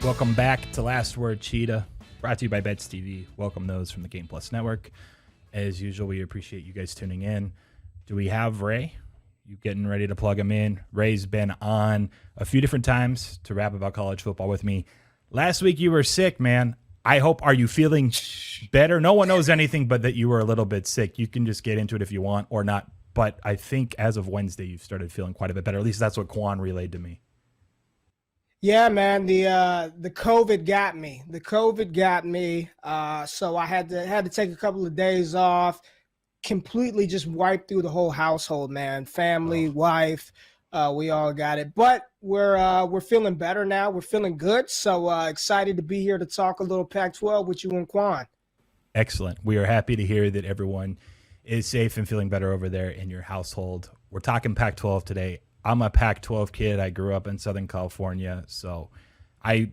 Welcome back to Last Word Cheetah, brought to you by Bets TV. Welcome those from the Game Plus Network. As usual, we appreciate you guys tuning in. Do we have Ray? You getting ready to plug him in? Ray's been on a few different times to rap about college football with me. Last week you were sick, man. Are you feeling better? No one knows anything but that you were a little bit sick. You can just get into it if you want or not. But I think as of Wednesday, you've started feeling quite a bit better. At least that's what Quan relayed to me. Yeah, man, the COVID got me. So I had to take a couple of days off, completely just wiped through the whole household, man. Family, wife, we all got it. But we're feeling better now. We're feeling good. So excited to be here to talk a little Pac-12 with you and Quan. Excellent. We are happy to hear that everyone is safe and feeling better over there in your household. We're talking Pac-12 today. I'm a Pac-12 kid. I grew up in Southern California, so I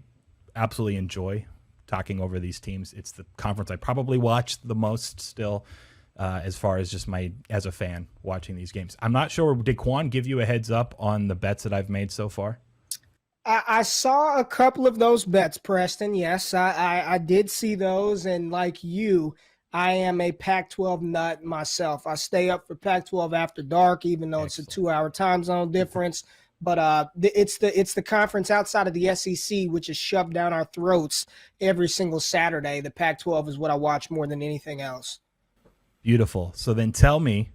absolutely enjoy talking over these teams. It's the conference I probably watch the most still, as far as just as a fan watching these games. I'm not sure, did Quan give you a heads up on the bets that I've made so far? I saw a couple of those bets, Preston. Yes, I did see those, and like you, I am a Pac-12 nut myself. I stay up for Pac-12 after dark, even though it's a 2-hour time zone difference. But it's the conference outside of the SEC, which is shoved down our throats every single Saturday. The Pac-12 is what I watch more than anything else. Beautiful. So then tell me,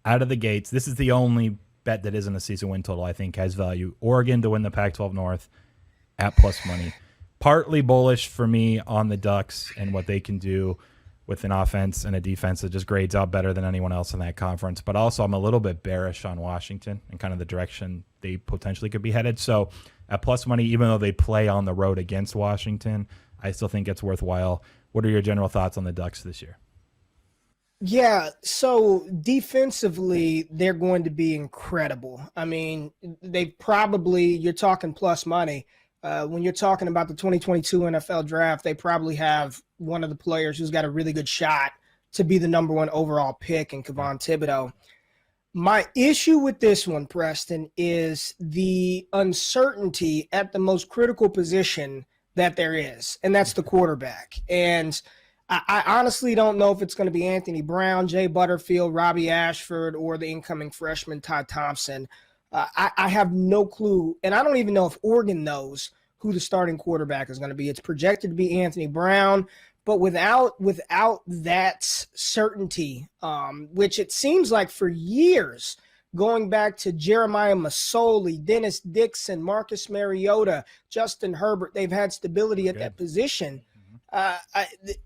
out of the gates, this is the only bet that isn't a season win total I think has value. Oregon to win the Pac-12 North at plus money. Partly bullish for me on the Ducks and what they can do with an offense and a defense that just grades out better than anyone else in that conference. But also I'm a little bit bearish on Washington and kind of the direction they potentially could be headed. So at plus money, even though they play on the road against Washington, I still think it's worthwhile. What are your general thoughts on the Ducks this year? Yeah, so defensively, they're going to be incredible. I mean, you're talking plus money. When you're talking about the 2022 NFL draft, they probably have one of the players who's got a really good shot to be the number one overall pick in Kayvon Thibodeau. My issue with this one, Preston, is the uncertainty at the most critical position that there is, and that's the quarterback. And I honestly don't know if it's going to be Anthony Brown, Jay Butterfield, Robbie Ashford, or the incoming freshman Ty Thompson. I have no clue, and I don't even know if Oregon knows who the starting quarterback is going to be. It's projected to be Anthony Brown, but without that certainty, which it seems like for years, going back to Jeremiah Masoli, Dennis Dixon, Marcus Mariota, Justin Herbert, they've had stability at that position.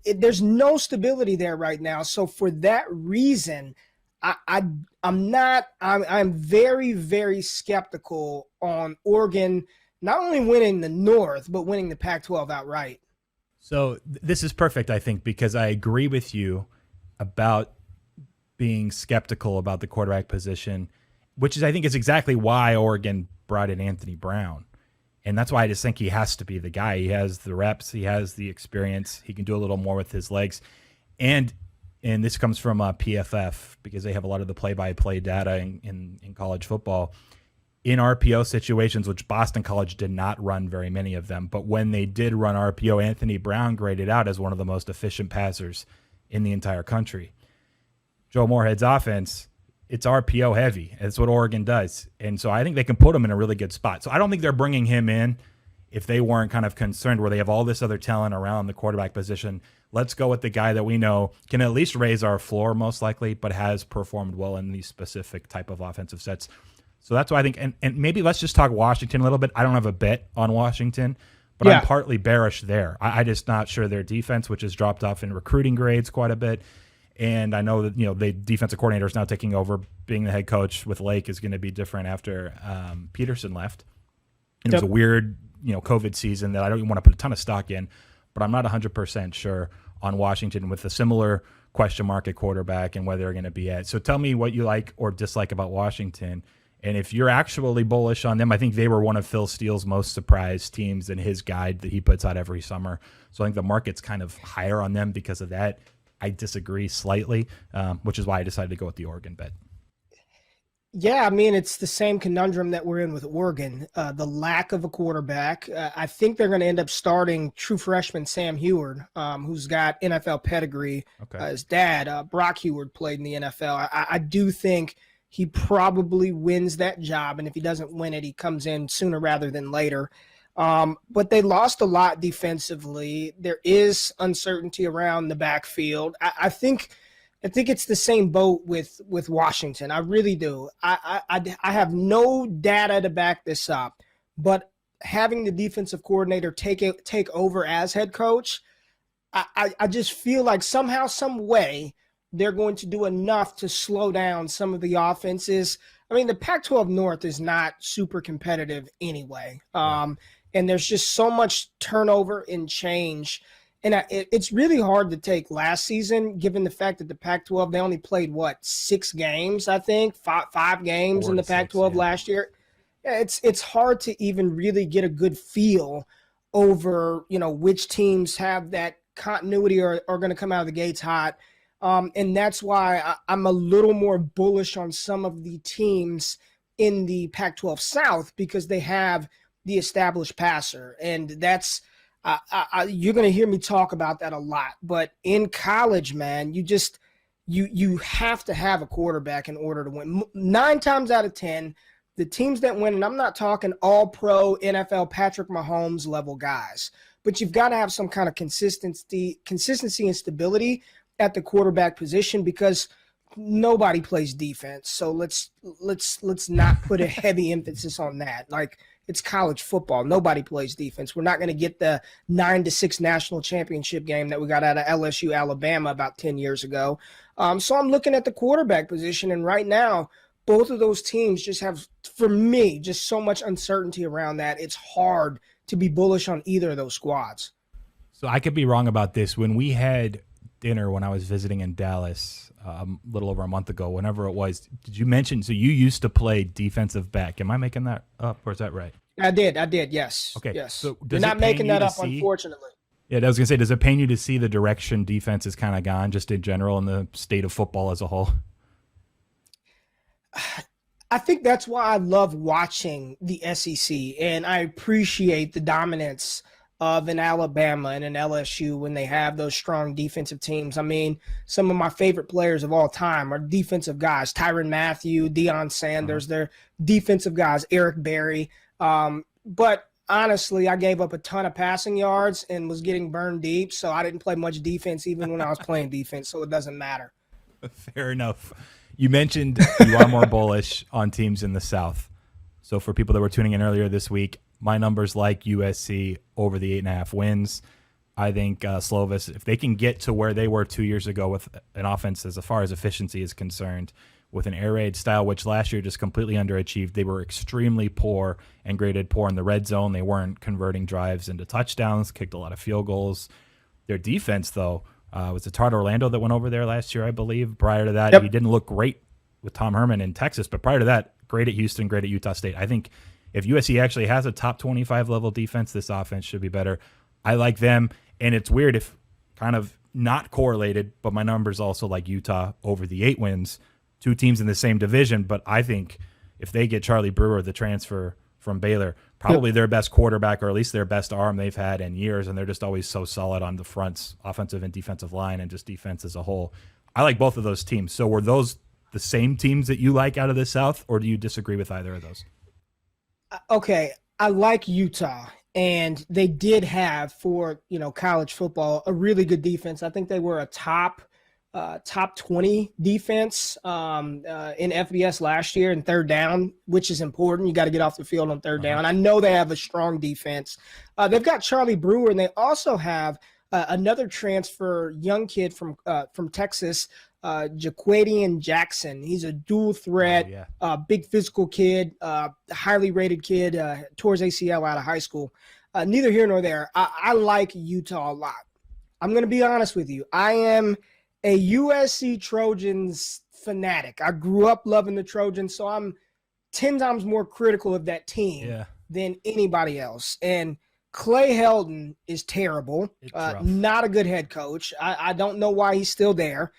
There's no stability there right now. So for that reason, I'm very, very skeptical on Oregon not only winning the North, but winning the Pac-12 outright. So this is perfect, I think, because I agree with you about being skeptical about the quarterback position, which is, I think, is exactly why Oregon brought in Anthony Brown. And that's why I just think he has to be the guy. He has the reps. He has the experience. He can do a little more with his legs. And this comes from PFF because they have a lot of the play-by-play data in college football. In RPO situations, which Boston College did not run very many of them, but when they did run RPO, Anthony Brown graded out as one of the most efficient passers in the entire country. Joe Moorhead's offense, it's RPO heavy. It's what Oregon does. And so I think they can put him in a really good spot. So I don't think they're bringing him in if they weren't kind of concerned where they have all this other talent around the quarterback position. Let's go with the guy that we know can at least raise our floor most likely, but has performed well in these specific type of offensive sets. So that's why I think, and maybe let's just talk Washington a little bit. I don't have a bet on Washington, but I'm partly bearish there. I just not sure their defense, which has dropped off in recruiting grades quite a bit. And I know that, the defensive coordinator is now taking over. Being the head coach with Lake is going to be different after Peterson left. And it was a weird, COVID season that I don't even want to put a ton of stock in, but I'm not 100% sure on Washington with a similar question mark at quarterback and where they're going to be at. So tell me what you like or dislike about Washington. And if you're actually bullish on them, I think they were one of Phil Steele's most surprised teams in his guide that he puts out every summer. So I think the market's kind of higher on them because of that. I disagree slightly, which is why I decided to go with the Oregon bet. Yeah, I mean, it's the same conundrum that we're in with Oregon. The lack of a quarterback. I think they're going to end up starting true freshman Sam Heward, who's got NFL pedigree. Okay. His dad, Brock Heward, played in the NFL. I do think he probably wins that job, and if he doesn't win it, he comes in sooner rather than later. But they lost a lot defensively. There is uncertainty around the backfield. I think it's the same boat with Washington. I really do. I have no data to back this up, but having the defensive coordinator take over as head coach, I just feel like somehow, some way, they're going to do enough to slow down some of the offenses. I mean, the Pac-12 North is not super competitive anyway, and there's just so much turnover and change. And it's really hard to take last season, given the fact that the Pac-12, they only played, 6 games, I think, five games in the Pac-12 last year. It's hard to even really get a good feel over, which teams have that continuity or are going to come out of the gates hot. And that's why I'm a little more bullish on some of the teams in the Pac-12 South, because they have the established passer. And that's – you're going to hear me talk about that a lot, but in college, man, you have to have a quarterback in order to win. 9 times out of 10, the teams that win, and I'm not talking all pro NFL Patrick Mahomes level guys, but you've got to have some kind of consistency and stability at the quarterback position, because nobody plays defense. So let's not put a heavy emphasis on that. Like, it's college football. Nobody plays defense. We're not going to get the 9-6 national championship game that we got out of LSU, Alabama about 10 years ago. So I'm looking at the quarterback position, and right now, both of those teams just have, for me, just so much uncertainty around that. It's hard to be bullish on either of those squads. So I could be wrong about this. When we had dinner when I was visiting in Dallas a little over a month ago, whenever it was, did you mention, so you used to play defensive back? Am I making that up, or is that right? I did, yes. Okay. Yes. So you're not making that up, unfortunately. Yeah, I was going to say, does it pain you to see the direction defense is kind of gone, just in general, in the state of football as a whole? I think that's why I love watching the SEC, and I appreciate the dominance of an Alabama and an LSU when they have those strong defensive teams. I mean, some of my favorite players of all time are defensive guys. Tyrann Mathieu, Deion Sanders, they're defensive guys, Eric Berry. But honestly, I gave up a ton of passing yards and was getting burned deep, so I didn't play much defense even when I was playing defense, so it doesn't matter. Fair enough. You mentioned you are more bullish on teams in the South. So for people that were tuning in earlier this week, my numbers like USC over the 8.5 wins. I think Slovis, if they can get to where they were 2 years ago with an offense as far as efficiency is concerned, with an air raid style, which last year just completely underachieved. They were extremely poor and graded poor in the red zone. They weren't converting drives into touchdowns, kicked a lot of field goals. Their defense, though, was it Todd Orlando that went over there last year, I believe. Prior to that, He didn't look great with Tom Herman in Texas, but prior to that, great at Houston, great at Utah State. I think if USC actually has a top 25 level defense, this offense should be better. I like them, and it's weird if kind of not correlated, but my numbers also like Utah over the 8 wins. 2 teams in the same division, but I think if they get Charlie Brewer, the transfer from Baylor, probably their best quarterback, or at least their best arm they've had in years, and they're just always so solid on the fronts, offensive and defensive line, and just defense as a whole. I like both of those teams. So were those the same teams that you like out of the South, or do you disagree with either of those? Okay, I like Utah, and they did have, for college football, a really good defense. I think they were a top 20 defense in FBS last year in third down, which is important. You got to get off the field on third down. I know they have a strong defense. They've got Charlie Brewer, and they also have another transfer, young kid from Texas, Jaquadian Jackson. He's a dual threat, big physical kid, highly rated kid, tore his ACL out of high school. Neither here nor there. I like Utah a lot. I'm going to be honest with you. I am a USC Trojans fanatic. I grew up loving the Trojans, so I'm 10 times more critical of that team than anybody else. And Clay Helton is terrible, not a good head coach. I don't know why he's still there.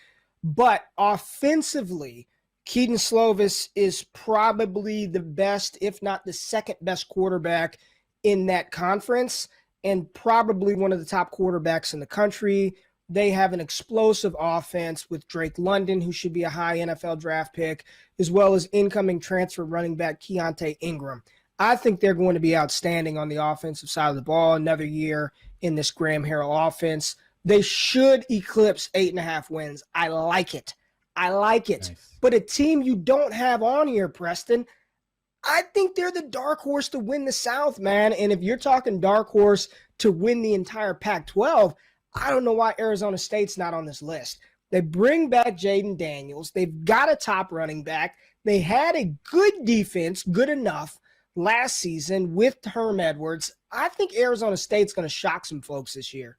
But offensively, Keaton Slovis is probably the best, if not the second best quarterback in that conference, and probably one of the top quarterbacks in the country. They have an explosive offense with Drake London, who should be a high NFL draft pick, as well as incoming transfer running back Keontae Ingram. I think they're going to be outstanding on the offensive side of the ball another year in this Graham Harrell offense. They should eclipse 8.5 wins. I like it. Nice. But a team you don't have on here, Preston, I think they're the dark horse to win the South, man. And if you're talking dark horse to win the entire Pac-12, I don't know why Arizona State's not on this list. They bring back Jaden Daniels. They've got a top running back. They had a good defense, good enough, last season with Herm Edwards. I think Arizona State's going to shock some folks this year.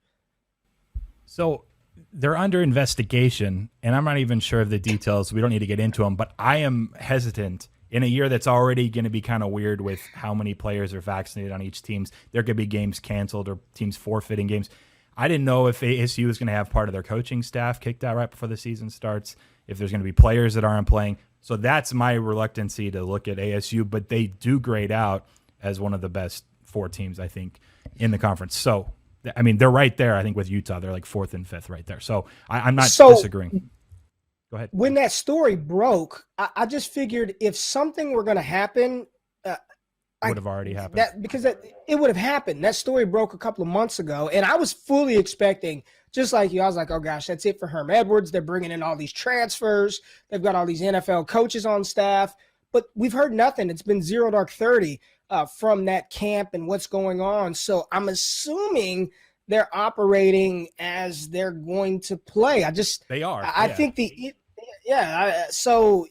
So they're under investigation, and I'm not even sure of the details. We don't need to get into them, but I am hesitant in a year that's already going to be kind of weird with how many players are vaccinated on each team. There could be games canceled or teams forfeiting games. I didn't know if ASU was going to have part of their coaching staff kicked out right before the season starts, if there's going to be players that aren't playing. So that's my reluctancy to look at ASU, but they do grade out as one of the best 4 teams, I think, in the conference. So, I mean, they're right there, I think, with Utah. They're like 4th and 5th right there. So I'm not disagreeing. Go ahead. When that story broke, I just figured if something were going to happen, would have already happened. It would have happened. That story broke a couple of months ago, and I was fully expecting, just like you, I was like, oh gosh, that's it for Herm Edwards. They're bringing in all these transfers. They've got all these NFL coaches on staff, but we've heard nothing. It's been 0 dark 30 from that camp and what's going on. So I'm assuming they're operating as they're going to play. They are. I think so,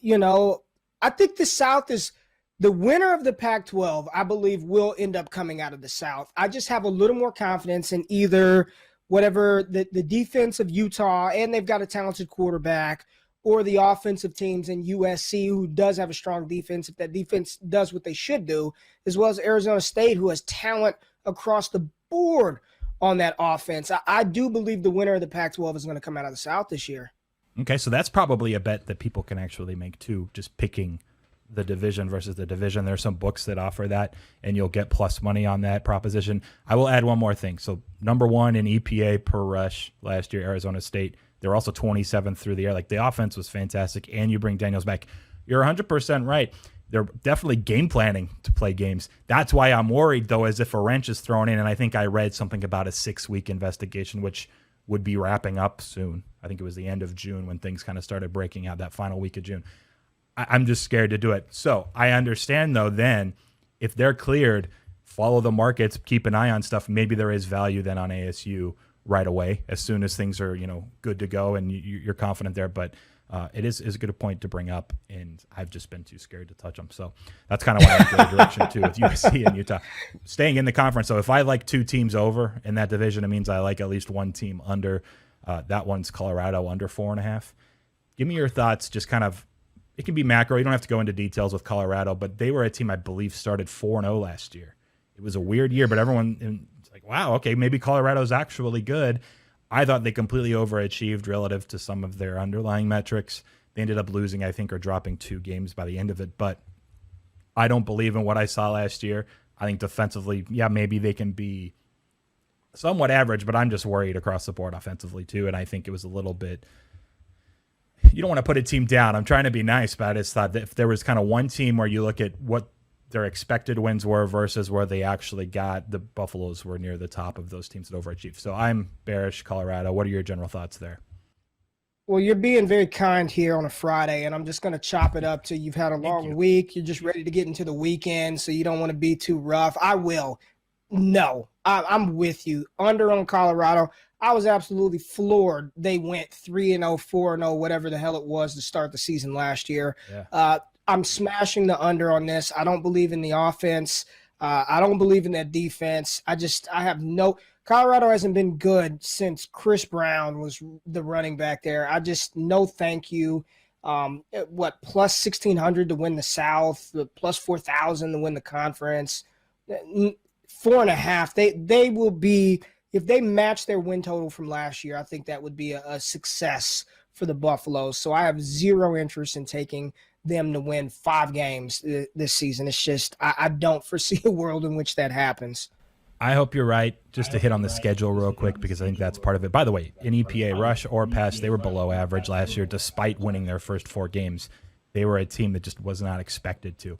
I think the South is the winner of the Pac-12, I believe, will end up coming out of the South. I just have a little more confidence in either whatever the defense of Utah, and they've got a talented quarterback, or the offensive teams in USC, who does have a strong defense, if that defense does what they should do, as well as Arizona State, who has talent across the board on that offense. I do believe the winner of the Pac-12 is going to come out of the South this year. Okay, so that's probably a bet that people can actually make too, just picking the division versus the division. There's some books that offer that, and you'll get plus money on that proposition. I will add one more thing. So number 1 in EPA per rush last year, Arizona State. They're also 27th through the air. Like, the offense was fantastic, and you bring Daniels back. You're 100% right. They're definitely game planning to play games. That's why I'm worried, though, as if a wrench is thrown in, and I think I read something about a 6-week investigation, which would be wrapping up soon. I think it was the end of June when things kind of started breaking out, that final week of June. I'm just scared to do it. So I understand, though, then if they're cleared, follow the markets, keep an eye on stuff. Maybe there is value then on ASU right away as soon as things are, good to go and you're confident there. But it is a good point to bring up, and I've just been too scared to touch them. So that's kind of why I go the direction too with USC and Utah. Staying in the conference, so if I like 2 teams over in that division, it means I like at least 1 team under. That one's Colorado under 4.5. Give me your thoughts, just kind of. It can be macro. You don't have to go into details with Colorado, but they were a team I believe started 4-0 last year. It was a weird year, but everyone was like, wow, okay, maybe Colorado's actually good. I thought they completely overachieved relative to some of their underlying metrics. They ended up losing, I think, or dropping 2 games by the end of it, but I don't believe in what I saw last year. I think defensively, yeah, maybe they can be somewhat average, but I'm just worried across the board offensively too, and I think it was a little bit. You don't want to put a team down. I'm trying to be nice, but I just thought that if there was kind of one team where you look at what their expected wins were versus where they actually got, the Buffaloes were near the top of those teams that overachieved. So I'm bearish Colorado. What are your general thoughts there? Well, you're being very kind here on a Friday, and I'm just going to chop it up to you've had a long week. You're just ready to get into the weekend, so you don't want to be too rough. I will. No, I'm with you. Under on Colorado. I was absolutely floored. They went 3-0, 4-0, whatever the hell it was to start the season last year. Yeah. I'm smashing the under on this. I don't believe in the offense. I don't believe in that defense. I have no – Colorado hasn't been good since Chris Brown was the running back there. No thank you. Plus 1,600 to win the South, plus 4,000 to win the conference. 4.5. They will be – if they match their win total from last year, I think that would be a success for the Buffaloes. So I have zero interest in taking them to win 5 games this season. It's just I don't foresee a world in which that happens. I hope you're right. Just to hit on the schedule real quick, because I think that's part of it. By the way, in EPA rush or pass, they were below average last year despite winning their first 4 games. They were a team that just was not expected to.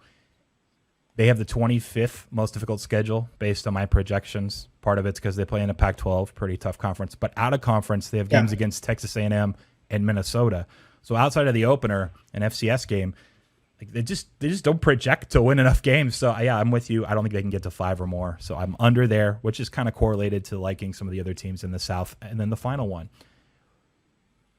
They have the 25th most difficult schedule based on my projections. Part of it's because they play in a Pac-12, pretty tough conference. But out of conference, they have games against Texas A&M and Minnesota. So outside of the opener, an FCS game, like they just don't project to win enough games. So yeah, I'm with you. I don't think they can get to 5 or more. So I'm under there, which is kind of correlated to liking some of the other teams in the South. And then the final one,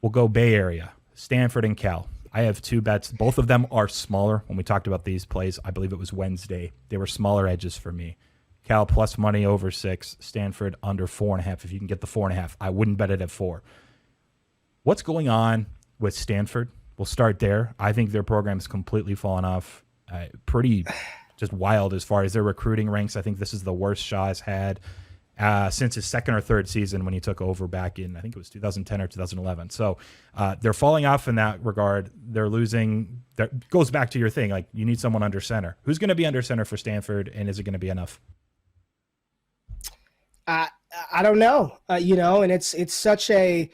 we'll go Bay Area, Stanford and Cal. I have 2 bets. Both of them are smaller. When we talked about these plays, I believe it was Wednesday, they were smaller edges for me. Cal plus money over 6, Stanford under 4.5. If you can get the 4.5, I wouldn't bet it at 4. What's going on with Stanford? We'll start there. I think their program's completely fallen off. Pretty just wild as far as their recruiting ranks. I think this is the worst Shaw's had since his 2nd or 3rd season when he took over back in, I think it was 2010 or 2011. So they're falling off in that regard. They're losing. That goes back to your thing. Like, you need someone under center. Who's going to be under center for Stanford, and is it going to be enough? I don't know. And it's such an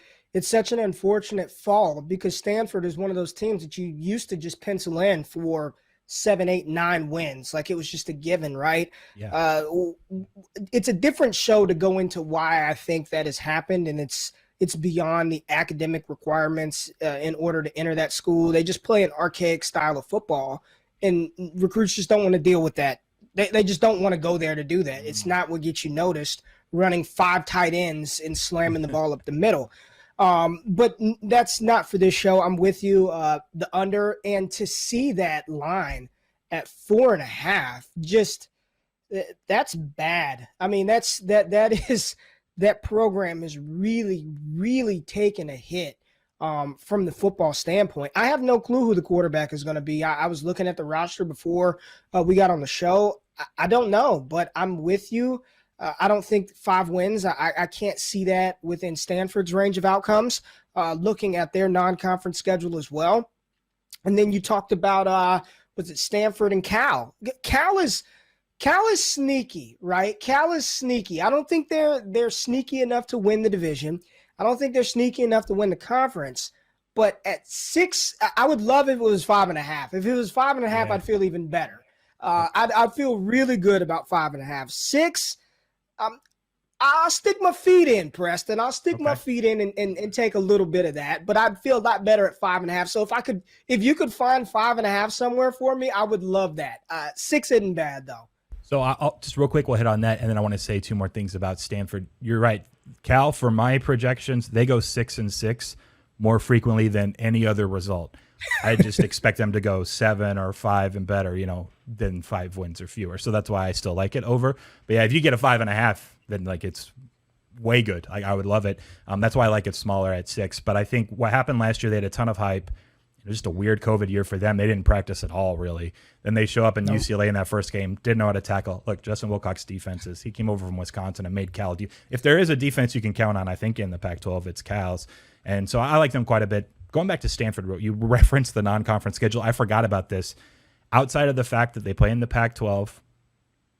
unfortunate fall, because Stanford is one of those teams that you used to just pencil in for 7, 8, 9 wins. Like, it was just a given, right? Yeah. It's a different show to go into why I think that has happened, and it's beyond the academic requirements in order to enter that school. They just play an archaic style of football, and recruits just don't want to deal with that. They just don't want to go there to do that. It's not what gets you noticed, running 5 tight ends and slamming the ball up the middle. But that's not for this show. I'm with you. The under, and to see that line at 4.5, just that's bad. I mean, that program is really, really taking a hit from the football standpoint. I have no clue who the quarterback is going to be. I was looking at the roster before we got on the show. I don't know, but I'm with you. I don't think 5 wins. I can't see that within Stanford's range of outcomes, looking at their non-conference schedule as well. And then you talked about, was it Stanford and Cal? Cal is sneaky, right? Cal is sneaky. I don't think they're sneaky enough to win the division. I don't think they're sneaky enough to win the conference. But at 6, I would love if it was 5.5. If it was 5.5, yeah, I'd feel even better. I'd feel really good about 5.5. 6, I'll stick my feet in, Preston. I'll stick my feet in and take a little bit of that, but I'd feel a lot better at 5.5. So if you could find 5.5 somewhere for me, I would love that. 6 isn't bad though. So I'll just real quick, we'll hit on that, and then I want to say 2 more things about Stanford. You're right. Cal, for my projections, they go 6-6 more frequently than any other result. I just expect them to go 7 or 5 and better, than 5 wins or fewer. So that's why I still like it over. But yeah, if you get a 5.5, then it's way good. I would love it. That's why I like it smaller at 6. But I think what happened last year, they had a ton of hype. It was just a weird COVID year for them. They didn't practice at all, really. Then they show up in UCLA in that first game, didn't know how to tackle. Look, Justin Wilcox defenses. He came over from Wisconsin and made Cal. If there is a defense you can count on, I think in the Pac-12, it's Cal's. And so I like them quite a bit. Going back to Stanford, you referenced the non-conference schedule. I forgot about this. Outside of the fact that they play in the Pac-12,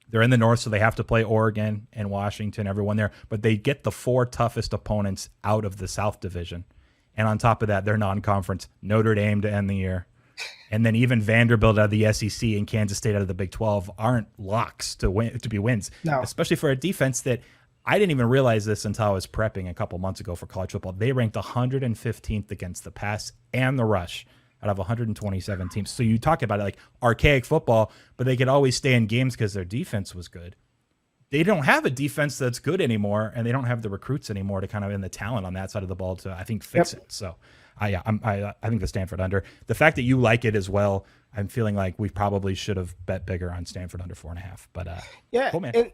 they're in the North, so they have to play Oregon and Washington, everyone there. But they get the 4 toughest opponents out of the South Division. And on top of that, they're non-conference. Notre Dame to end the year. And then even Vanderbilt out of the SEC and Kansas State out of the Big 12 aren't locks to be wins. No. Especially for a defense that I didn't even realize this until I was prepping a couple months ago for college football. They ranked 115th against the pass and the rush out of 127 teams. So you talk about it like archaic football, but they could always stay in games because their defense was good. They don't have a defense that's good anymore, and they don't have the recruits anymore to kind of in the talent on that side of the ball to, I think, fix it. So I think the Stanford under. The fact that you like it as well, I'm feeling like we probably should have bet bigger on Stanford under 4.5. But yeah, cool, man.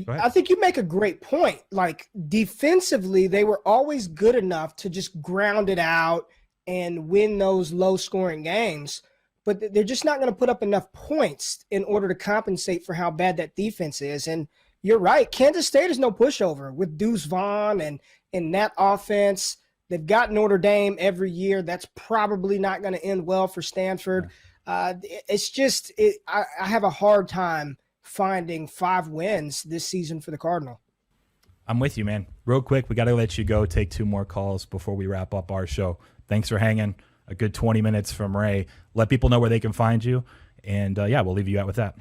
I think you make a great point. Like, defensively, they were always good enough to just ground it out and win those low-scoring games. But they're just not going to put up enough points in order to compensate for how bad that defense is. And you're right. Kansas State is no pushover with Deuce Vaughn and that offense. They've got Notre Dame every year. That's probably not going to end well for Stanford. It's just I have a hard time finding 5 wins this season for the Cardinal. I'm with you, man. Real quick, we got to let you go. Take 2 more calls before we wrap up our show. Thanks for hanging. A good 20 minutes from Ray. Let people know where they can find you. And, we'll leave you out with that.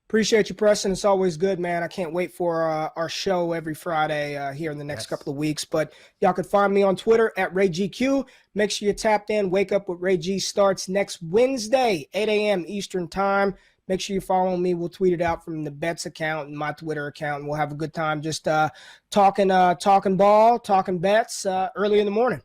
Appreciate you, Preston. It's always good, man. I can't wait for our show every Friday here in the next couple of weeks. But y'all can find me on Twitter at RayGQ. Make sure you're tapped in. Wake Up with RayG starts next Wednesday, 8 a.m. Eastern Time. Make sure you follow me. We'll tweet it out from the Bets account and my Twitter account, and we'll have a good time just talking ball, talking bets early in the morning.